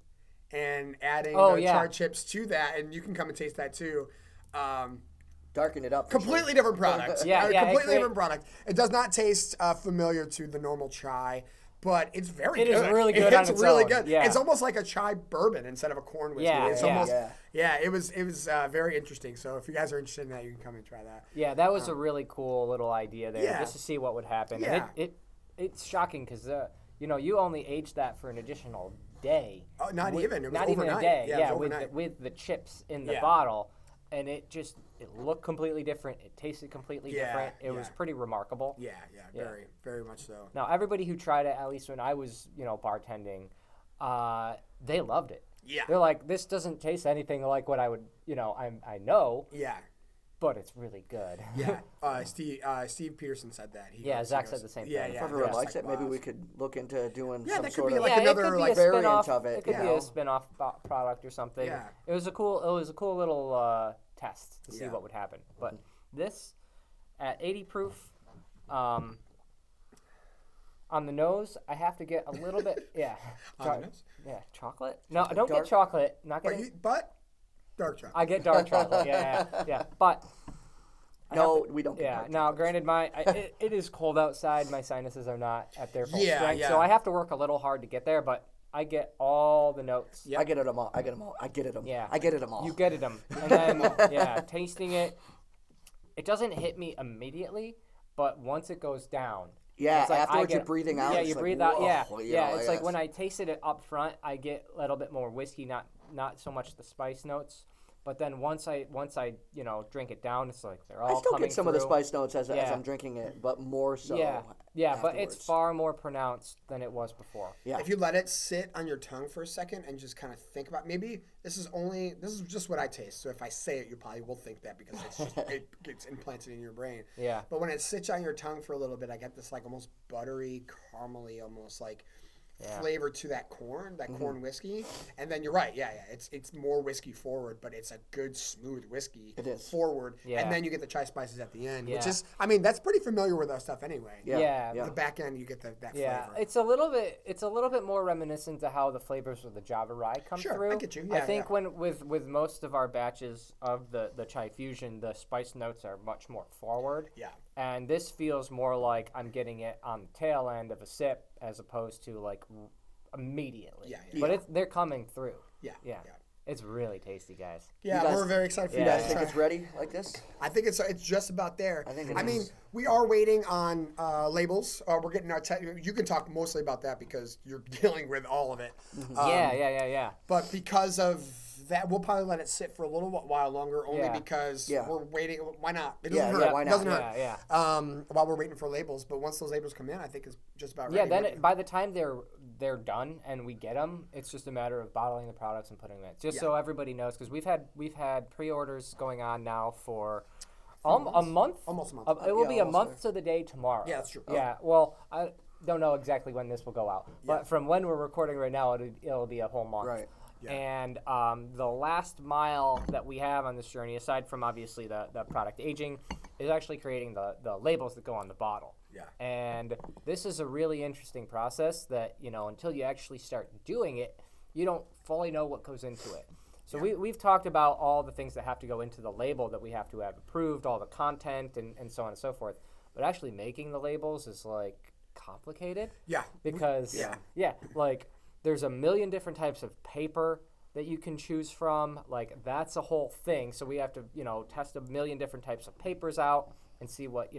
and adding charred chips to that, and you can come and taste that too. Darken it up. for Completely different product. Completely different product. It does not taste familiar to the normal chai, but it's very It good. is really good on its really own. good. Yeah. It's almost like a chai bourbon instead of a corn whiskey. Yeah, It's yeah. almost Yeah. it was very interesting. So if you guys are interested in that, you can come and try that. Yeah, that was a really cool little idea there, Yeah. just to see what would happen. Yeah. And it's shocking because you only aged that for an additional day. Oh, not even. It was Not overnight. even a day. Yeah, it was overnight. with the chips in the Yeah. bottle, and it looked completely different. It tasted completely Yeah, different. It was yeah. pretty remarkable. Yeah, very, very much so. Now everybody who tried it, at least when I was bartending, they loved it. Yeah. They're like, this doesn't taste anything like what I would I know, Yeah. but it's really good. Yeah, Steve Peterson said that. Zach said the same thing. If everyone yeah, likes like, it, maybe wow. we could look into doing Yeah, some that could sort be of like it another could be like a variant spin-off, of it, It could you be know? a spin-off product or something. Yeah. It was a cool little test to see Yeah. what would happen. But this at 80 proof, on the nose, I have to get a little bit. Yeah. On the nose? Yeah, chocolate. No, I don't dark- get chocolate. Not But, getting. but dark chocolate. I get dark chocolate. Yeah. But No, we don't. Get yeah. dark Now, chocolate. granted, it is cold outside. My sinuses are not at their full Yeah, strength, yeah. so I have to work a little hard to get there. But I get all the notes. Yep. I get it all. I get them all. I get it them. Yeah. I get it them all. You get it, and then tasting it, it doesn't hit me immediately, but once it goes down, Yeah, it's like afterwards I you're breathing out. Yeah, it's you like, breathe out. Yeah, whoa, yeah. you know, It's like yes. when I tasted it up front, I get a little bit more whiskey, not so much the spice notes. But then once I drink it down, it's like they're all I still coming get some of the through. spice notes as Yeah. I'm drinking it, but more so. Yeah, but it's afterwards. far more pronounced than it was before. Yeah. If you let it sit on your tongue for a second and just kind of think about, maybe this is just what I taste. So if I say it, you probably will think that because it's just, it gets implanted in your brain. Yeah. But when it sits on your tongue for a little bit, I get this like almost buttery, caramely, almost like flavor to that corn whiskey. And then you're right, it's more whiskey forward, but it's a good smooth whiskey. It is. Forward. Yeah. And then you get the chai spices at the end, which Yeah. is, I mean, that's pretty familiar with our stuff anyway. Yeah. The back end, you get that Yeah, flavor. it's a little bit more reminiscent to how the flavors of the Java Rye come Sure, I through. get you. I Yeah, think yeah. when with most of our batches of the chai fusion, the spice notes are much more forward. Yeah. And this feels more like I'm getting it on the tail end of a sip as opposed to like immediately. Yeah. But they're coming through. Yeah. Yeah. It's really tasty, guys. Yeah, You guys- we're very excited for You you guys guys. think it's ready like this? I think it's just about there. I think it I mean, is. we are waiting on labels. We're getting our you can talk mostly about that because you're dealing with all of it. Yeah. But because of that, we'll probably let it sit for a little while longer, only Yeah. because Yeah. we're waiting. Why not? It Yeah, doesn't yeah, hurt. why It not? doesn't hurt. Yeah. While we're waiting for labels, but once those labels come in, I think it's just about Yeah, ready. then by the time they're done and we get them, it's just a matter of bottling the products and putting them in. Just so everybody knows, because we've had pre-orders going on now for a month. Almost a month. It will Yeah, be a almost month to the day tomorrow. Yeah, that's true. Yeah, well, I don't know exactly when this will go out, but from when we're recording right now, it'll be a whole month. Right. Yeah. And the last mile that we have on this journey, aside from obviously the product aging, is actually creating the labels that go on the bottle. Yeah. And this is a really interesting process that, until you actually start doing it, you don't fully know what goes into it. So we've talked about all the things that have to go into the label that we have to have approved, all the content and so on and so forth. But actually making the labels is like complicated. Yeah. Because like there's a million different types of paper that you can choose from. Like that's a whole thing. So we have to, test a million different types of papers out and see what,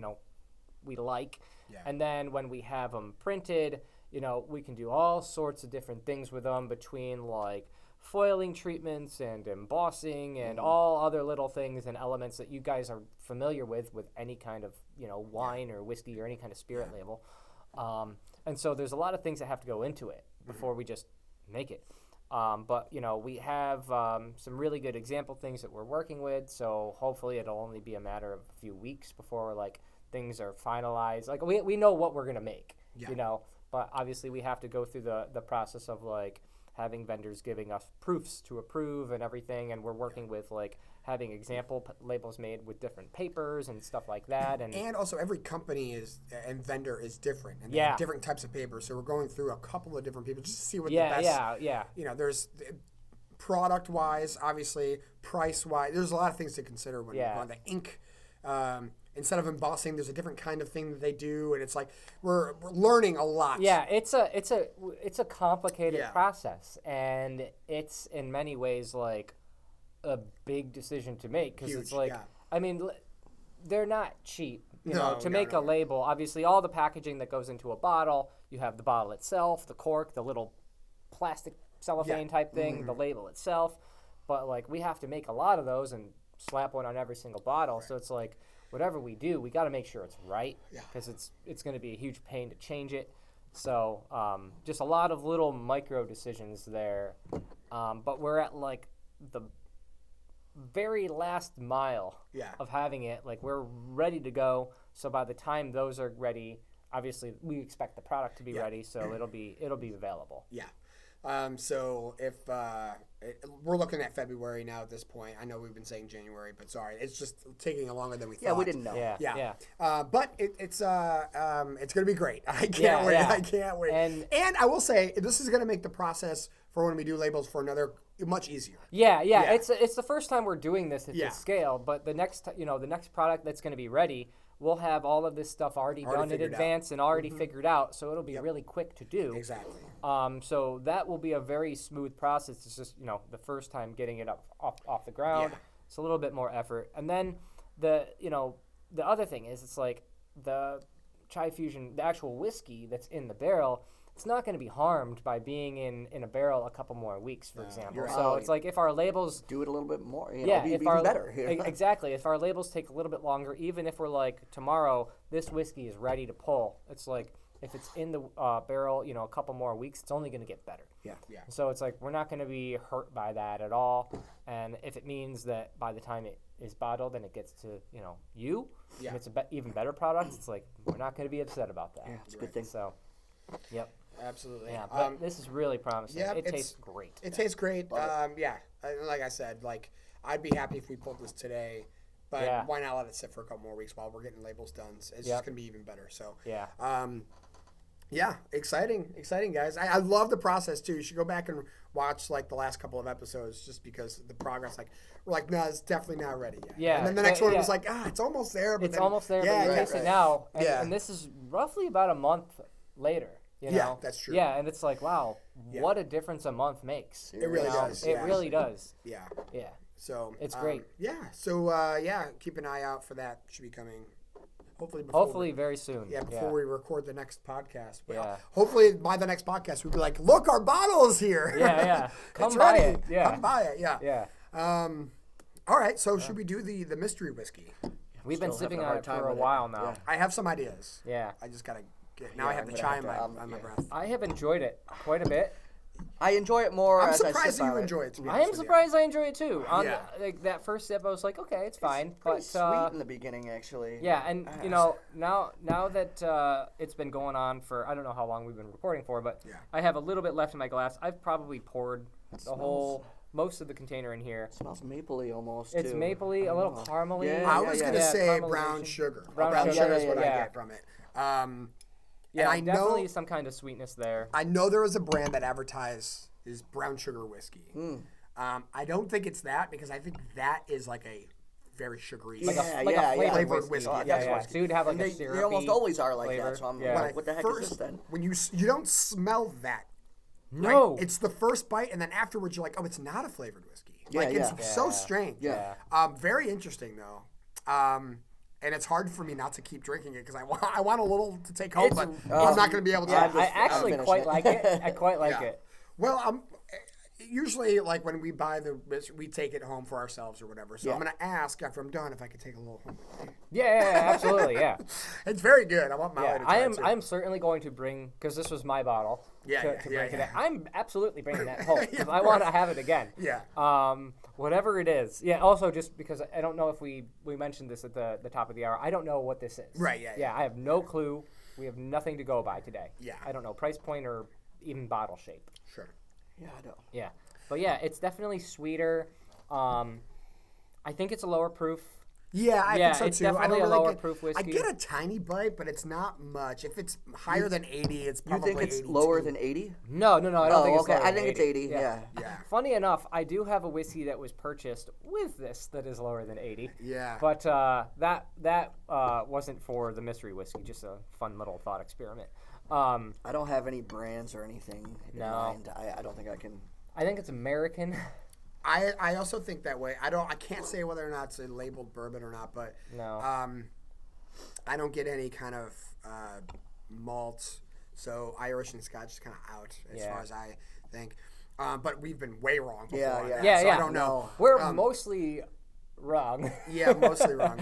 we like. Yeah. And then when we have them printed, we can do all sorts of different things with them between like foiling treatments and embossing and all other little things and elements that you guys are familiar with any kind of, wine or whiskey or any kind of spirit label. And so there's a lot of things that have to go into it before we just make it. But, we have some really good example things that we're working with. So hopefully it'll only be a matter of a few weeks before like things are finalized. Like we know what we're going to make, but obviously we have to go through the process of like having vendors giving us proofs to approve and everything. And we're working with like having example labels made with different papers and stuff like that. And also every company and vendor is different. And they have different types of paper. So we're going through a couple of different people just to see what the best, there's product-wise, obviously, price-wise. There's a lot of things to consider when you're on the ink. Instead of embossing, there's a different kind of thing that they do, and it's like we're learning a lot. Yeah, it's a complicated process, and it's in many ways like a big decision to make because it's like I mean, they're not cheap. To make a label, obviously, all the packaging that goes into a bottle, you have the bottle itself, the cork, the little plastic cellophane type thing, the label itself, but like we have to make a lot of those and slap one on every single bottle. Right. So it's like whatever we do, we got to make sure it's right because it's going to be a huge pain to change it. So just a lot of little micro decisions there. But we're at like the very last mile of having it. Like we're ready to go. So by the time those are ready, obviously we expect the product to be ready. So it'll be available. Yeah. So if we're looking at February now at this point, I know we've been saying January, but sorry, it's just taking longer than we thought. Yeah, we didn't know. Yeah. But it's going to be great. I can't wait. I can't wait. And I will say this is going to make the process for when we do labels for another much easier. Yeah. It's the first time we're doing this at this scale, but the next product that's going to be ready, we'll have all of this stuff already done in advance and already figured out, so it'll be really quick to do. Exactly. So that will be a very smooth process. It's just, the first time getting it off the ground. Yeah. It's a little bit more effort. And then the other thing is it's like the Chai Fusion, the actual whiskey that's in the barrel, it's not going to be harmed by being in a barrel a couple more weeks, for example. So it's like if our labels do it a little bit more, be if even better. Exactly. If our labels take a little bit longer, even if we're like tomorrow, this whiskey is ready to pull. It's like if it's in the barrel, a couple more weeks, it's only going to get better. Yeah. So it's like we're not going to be hurt by that at all. And if it means that by the time it is bottled and it gets to and it's a even better product, it's like we're not going to be upset about that. Yeah, it's a good thing. So, yep. Absolutely. Yeah, but this is really promising. Yeah, it tastes great. It tastes great. Like I said, like I'd be happy if we pulled this today, but why not let it sit for a couple more weeks while we're getting labels done? It's just going to be even better. So exciting guys. I love the process too. You should go back and watch like the last couple of episodes just because the progress. Like we're like, no, it's definitely not ready yet. Yeah. And then the next one was like, it's almost there. But it's almost there. But you taste it now. And, yeah. And this is roughly about a month later. Yeah, that's true. Yeah, and it's like, wow, what a difference a month makes. It really does. It really does. Yeah. Yeah. So it's great. Yeah. So keep an eye out for that. Should be coming. Hopefully very soon. Yeah, before we record the next podcast. But hopefully by the next podcast we'll be like, look, our bottle is here. Yeah. Come buy it. Yeah. Come buy it. Yeah. Yeah. All right. So should we do the mystery whiskey? We've been sipping on it for a while now. Yeah. I have some ideas. Yeah. I just gotta get. Now I have the chai on my breath. I have enjoyed it quite a bit. I enjoy it more. I'm surprised that you enjoy it. I am surprised I enjoy it too. On like that first sip, I was like, okay, it's fine. Pretty sweet in the beginning, actually. Yeah, and now that it's been going on for I don't know how long we've been recording for, but I have a little bit left in my glass. I've probably poured most of the container in here. It smells mapley almost. It's mapley, a little caramely. Yeah, I was gonna say brown sugar. Brown sugar is what I get from it. Yeah, and I definitely know, some kind of sweetness there. I know there was a brand that advertised is brown sugar whiskey. I don't think it's that because I think that is like a very sugary, Like Yeah, a, like yeah, a yeah. flavored Flavored whiskey. whiskey. Yeah, That's yeah. whiskey. So you'd have like And a they syrupy almost always are like flavor. that. So I'm Yeah. like, what the heck is this then? when you don't smell that. No. Right? It's the first bite, and then afterwards you're like, oh, it's not a flavored whiskey. Yeah, Like it's yeah. so Yeah. strange. Yeah. Very interesting though. And it's hard for me not to keep drinking it because I want a little to take home, but I'm not going to be able to. Yeah, I'm just- I actually I'm quite finishing like it. I quite like Yeah. it. Well, usually like when we buy we take it home for ourselves or whatever. So I'm Yeah. going to ask after I'm done if I could take a little home with me. Yeah, absolutely, yeah. It's very good. I want Molly Yeah, to try it too. I'm certainly going to bring because this was my bottle. Yeah, to yeah, bring yeah, today. yeah. I'm absolutely bringing that home because Yeah, I of want to course. have it again. Yeah. Whatever it is. Yeah. Also, just because I don't know if we mentioned this at the top of the hour. I don't know what this is. Right, yeah, yeah. I have no clue. We have nothing to go by today. Yeah. I don't know price point or even bottle shape. Sure. Yeah, I know. Yeah. But yeah, it's definitely sweeter. I think it's a lower proof. Yeah, I Yeah, think so it's too. I definitely don't a really lower get, proof I whiskey. get a tiny bite, but it's not much. If it's higher than 80, it's You probably think it's 82. lower than 80? No, I don't think it's okay. lower I than think it's 80. Yeah. Yeah. Funny enough, I do have a whiskey that was purchased with this that is lower than 80. Yeah. But that wasn't for the mystery whiskey, just a fun little thought experiment. I don't have any brands or anything in No. mind. I don't think I can. I think it's American. I also think that way. I can't say whether or not it's a labeled bourbon or not, but No. I don't get any kind of malt. So Irish and Scotch is kind of out as Yeah. far as I think. But we've been way wrong before. Yeah, on yeah. that, Yeah, so yeah. I don't know. We're mostly wrong. Yeah, mostly wrong.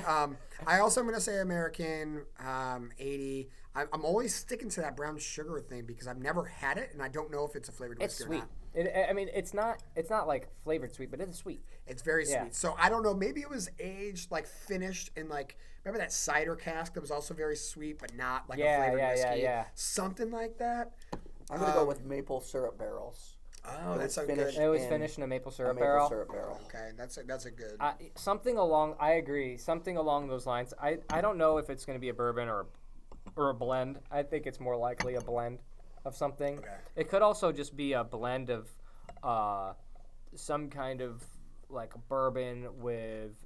I also am going to say American 80. I'm always sticking to that brown sugar thing because I've never had it, and I don't know if it's a flavored It's whiskey or sweet. not. I mean, it's not like flavored sweet, but it is sweet. It's very Yeah. sweet. So I don't know. Maybe it was aged, like finished in like, remember that cider cask that was also very sweet, but not like a flavored whiskey? Yeah. Something like that. I'm gonna go with maple syrup barrels. Oh, that sounds finished. good. It was in finished in a maple A syrup maple barrel. syrup barrel. Okay, that's a good. I agree. Something along those lines. I don't know if it's going to be a bourbon or a blend. I think it's more likely a blend of something. Okay. It could also just be a blend of some kind of like bourbon with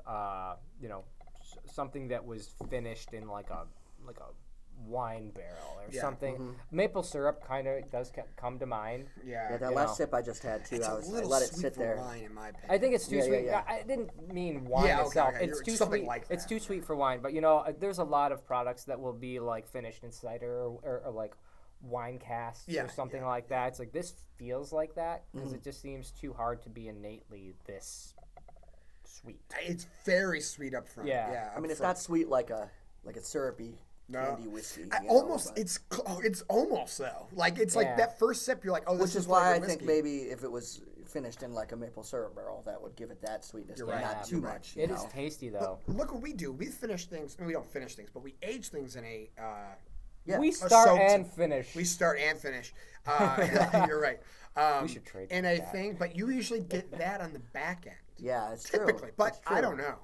something that was finished in like a wine barrel or Yeah. something. Maple syrup kind of does come to mind. Yeah, Yeah, that You last know. sip I just had too. it's I a was I little let it sweet sit for there. wine, in my opinion. I think it's too Yeah, sweet. yeah. I didn't mean wine Yeah, okay, itself. okay. It's You're- too something sweet. like It's that. too sweet for wine. But there's a lot of products that will be like finished in cider or like wine casks Yeah, or something yeah, like that. It's like this feels like that because Mm-hmm. it just seems too hard to be innately this sweet. It's very sweet up front. Yeah. Yeah. I mean, up it's front. not sweet like a syrupy No. candy whiskey. you know, Almost. but- It's almost though. Like it's like Yeah. that first sip. You're like, oh, this Which is why I flavored think whiskey. maybe if it was finished in like a maple syrup barrel, that would give it that sweetness, You're but right. not too You're right. much. It you is know? tasty though. Look what we do. We finish things. We don't finish things, but we age things in a. Yeah. We soaked- start and finish. We start and finish. You're right. We should trade in that. a thing, but you usually get that on the back end. Yeah, it's true. Typically, but It's true. I don't know.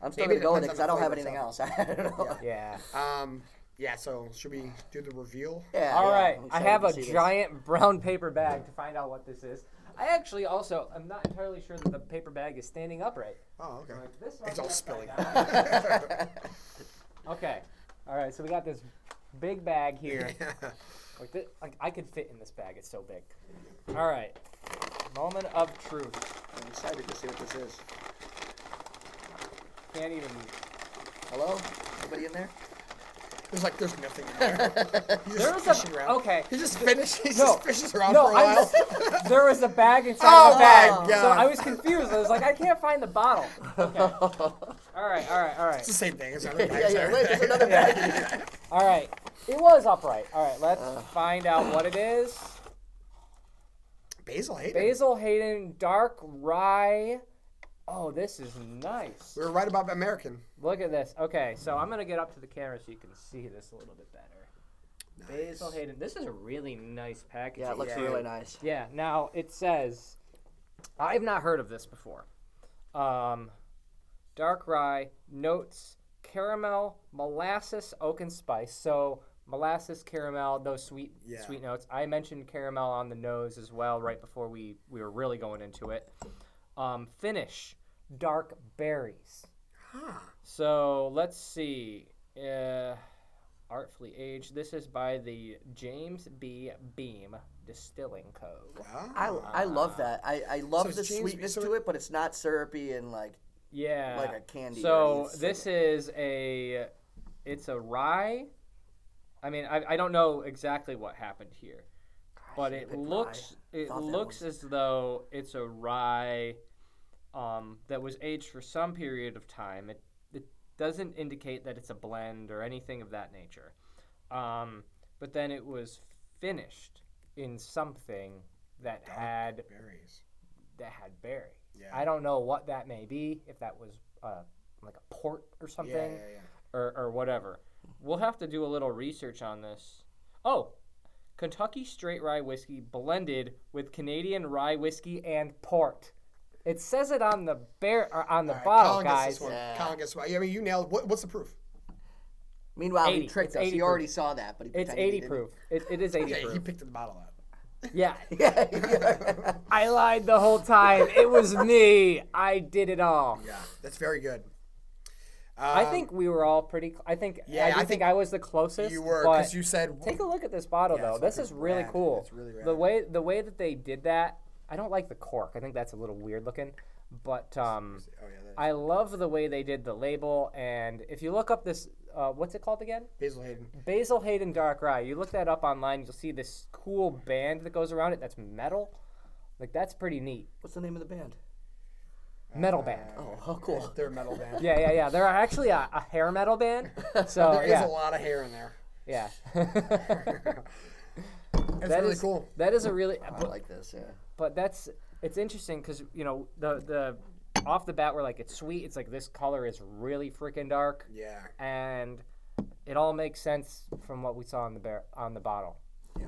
I'm still Maybe gonna go with it it depends because I on don't the have flavor anything else. I don't know. Yeah. Yeah. So should we do the reveal? Yeah. All yeah, right, I'm I excited have to a see this. giant brown paper bag to find out what this is. I actually also, I'm not entirely sure that the paper bag is standing upright. Oh, okay. Like, this It's one's all upside spilling. down. Okay, all right, so we got this big bag here. Like I could fit in this bag, it's so big. All right, moment of truth. I'm excited to see what this is. Can't even, Hello? Anybody in there? There's nothing in there. He's there just was fishing a, around. okay. He just finished. He No. just fishes around No, for a while. there was a bag inside Oh of the bag. my So God. I was confused. I was like, I can't find the bottle. Okay. All right. It's the same thing. It's other yeah, bags. yeah. Wait, there's another bag. All right. It was upright. All right, let's find out what it is. Basil Hayden. Basil Hayden Dark Rye. Oh, this is nice. We were right about American. Look at this. Okay, so I'm going to get up to the camera so you can see this a little bit better. Basil Hayden. This is a really nice package. Yeah, it looks really nice. Yeah, now it says, I've not heard of this before. Dark rye, notes, caramel, molasses, oak, and spice. So molasses, caramel, those sweet notes. I mentioned caramel on the nose as well right before we were really going into it. Finish, dark berries. Huh. So let's see. Artfully aged. This is by the James B. Beam Distilling Co. I love that. I love So it's the James- sweetness so to it, but it's not syrupy and like Yeah. a candy. or So anything. this is it's a rye. I mean, I don't know exactly what happened here, but should've it picked looks rye. it Thought that looks was- as though it's a rye that was aged for some period of time. It doesn't indicate that it's a blend or anything of that nature. But then it was finished in something that had Berries. berry. Yeah. I don't know what that may be. If that was like a port or something, Yeah. or whatever. We'll have to do a little research on this. Oh, Kentucky straight rye whiskey blended with Canadian rye whiskey and port. It says it on the All right, bottle, Colin gets guys. this one. Yeah. Colin gets one. I mean, you nailed. What's the proof? Meanwhile, 80. he tricked It's us. 80 He proof. already saw that, but he It's pretended he 80 didn't. proof. It is 80 Yeah, he proof. picked the bottle up. Yeah. Yeah. I lied the whole time. It was me. I did it all. Yeah, that's very good. I think we were all pretty. I think. Yeah, I I think think I was the closest. You were but because you said. take a look at this bottle, Yeah, though. it's This is fucking really rad. cool. It's really rad. The way that they did that, I don't like the cork. I think that's a little weird looking. But Oh yeah, I love the way they did the label. And if you look up this, what's it called again? Basil Hayden. Basil Hayden Dark Rye. You look that up online, you'll see this cool band that goes around it that's metal. Like, that's pretty neat. What's the name of the band? Metal band. Oh, cool. They're a metal band. Yeah. They're actually a hair metal band. So, There is yeah. a lot of hair in there. Yeah. It's That really is- cool. That is a really. I like this. Yeah. But it's interesting because, the off the bat, we're like, it's sweet. It's like this color is really freaking dark. Yeah. And it all makes sense from what we saw on the bottle. Yeah.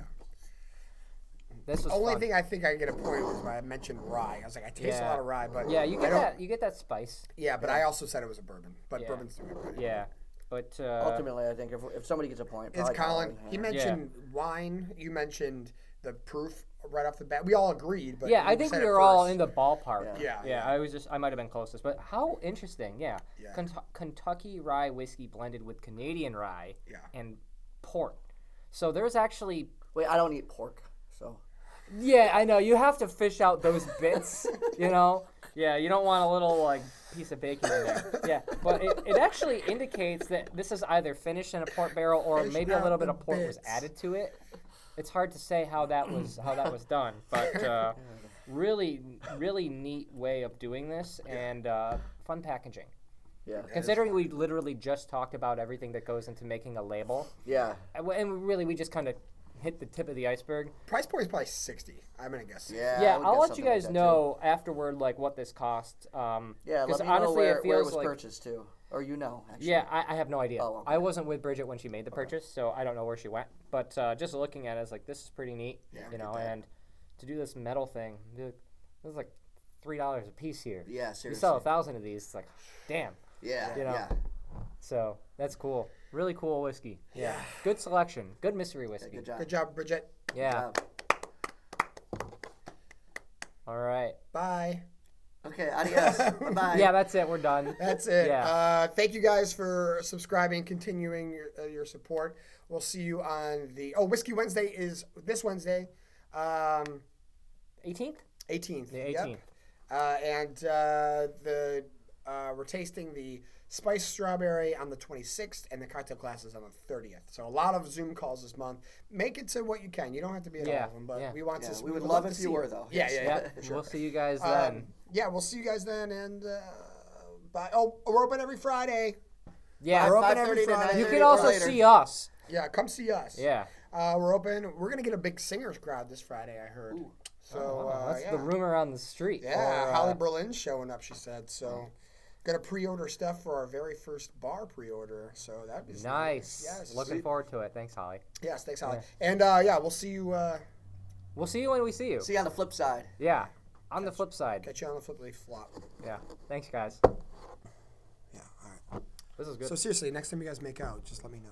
This was Only fun. thing I think I get a point was when I mentioned rye. I was like, I taste a Yeah. lot of rye, but Yeah, you I get don't- that. You get that spice. Yeah, but I also said it was a bourbon. But Yeah. bourbon's doing it. Yeah, but Ultimately, I think if somebody gets a point, It's probably Colin. He yeah. mentioned wine. You mentioned the proof right off the bat. We all agreed, but yeah, I you think said we it were all first. in the ballpark. Yeah. I might have been closest, but how interesting. Yeah, Yeah. Kentucky rye whiskey blended with Canadian rye Yeah. and port. So there's actually. Wait, I don't eat pork, so. Yeah, I know. You have to fish out those bits, Yeah, you don't want a little, like, piece of bacon in there. Yeah, but it actually indicates that this is either finished in a port barrel or Fish maybe a out little bit the of port was bits. added to it. It's hard to say how that was done, but really, really neat way of doing this and fun packaging. Yeah. Considering we literally just talked about everything that goes into making a label, Yeah. and really we just kind of hit the tip of the iceberg. Price point is probably 60. I'm gonna guess. Yeah. Yeah, I would I'll guess let you something like guys that, too. know afterward, like what this cost. Yeah, 'cause let me know honestly, where it it feels was like purchased to, or actually. yeah, I have no idea. Oh, okay. I wasn't with Bridget when she made the purchase, so I don't know where she went. But just looking at it, I was like, this is pretty neat, Yeah, you get know. that. And to do this metal thing, dude, this is like $3 a piece here. Yeah, You seriously. sell 1,000 of these, it's like, damn. Yeah. you know. Yeah. So that's cool. Really cool whiskey. Yeah, good selection. Good mystery whiskey. Good job. Good job, Bridget. Yeah. Good job. All right. Bye. Okay. Adios. Bye. Yeah, that's it. We're done. That's it. Yeah. Thank you guys for subscribing, continuing your support. We'll see you on the Whiskey Wednesday is this Wednesday, 18th. 18th. The Yep. 18th. We're tasting the spiced strawberry on the 26th and the cocktail classes on the 30th. So a lot of Zoom calls this month. Make it to what you can. You don't have to be at all of them, but yeah. we want Yeah, to. we would would love to if see you were, though. Yeah, Yes. yeah, Yep. for sure. We'll see you guys then. Yeah, we'll see you guys then, and bye. Oh, we're open every Friday. Yeah. We're open 5:30 every to Friday. You 9:30 can or also later. see us. Yeah, come see us. Yeah. We're open. We're gonna get a big singers crowd this Friday. I heard. Ooh. So That's yeah. the rumor on the street. Yeah, Or, Holly Berlin's showing up. She said so. Gonna pre-order stuff for our very first bar pre-order. So that'd be Nice. Yes. Looking forward to it. Thanks, Holly. Yes, thanks, Holly. And we'll see you. We'll see you when we see you. See you on the flip side. Yeah. On the flip side. Catch you on the flippity flop. Yeah. Thanks, guys. Yeah. All right. This is good. So seriously, next time you guys make out, just let me know.